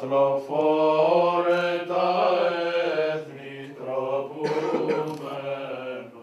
αγαθροφόρε τα έθνη τροπούμεν,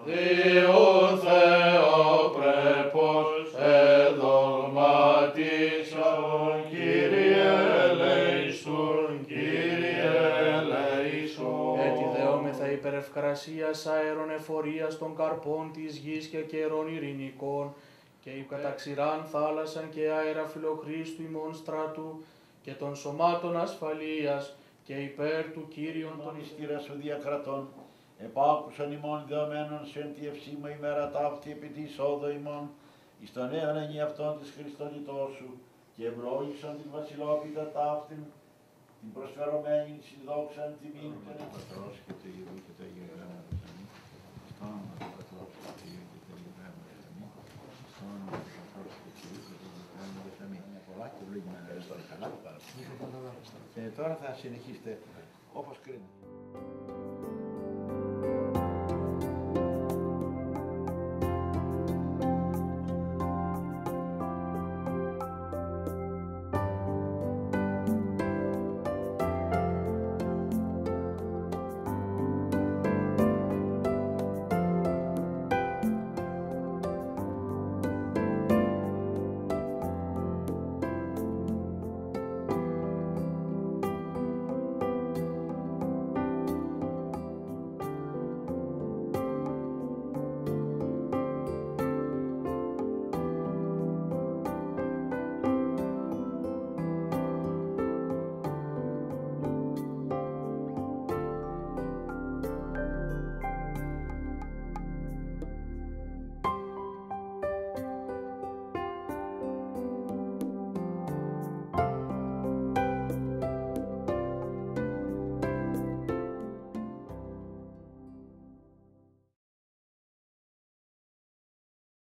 Θεού Θεοπρέπος εδογματίσον, Κύριε ελέησον, Κύριε ελέησον. Έτσι δεόμεθα υπερευκρασίας αέρων εφορίας των καρπών της γης και καιρών ειρηνικών, και η καταξηράν θάλασσαν και αέρα φιλοχρήστου ημών στρατού, και των σωμάτων ασφαλείας, και υπέρ του Κύριον των Ιστήρας σου διακρατών, επάκουσαν ημών δεωμένων σε εν τη ευσήμα ημέρα ταύτη επί τη εισόδο ημών, εις τον νέον ενιαυτόν της Χριστονητός σου, και ευλόγησαν την βασιλόπιτα ταύτην, την προσφερωμένη συνδόξαν τιμήν και του Πατρός και του Υιού και του Αγίου Γράμματος. Αμήν. Στο όνομα του Πατρός και του Υιού και του Αγίου Γράμματος. Αμήν. Στο όνομα του Πατρός και του Υιού και του Αγίου Γράμματος. Αμήν. Είναι πολλά και ευλογημένα. Καλά. Και τώρα θα συνεχίσετε όπως κρίνετε.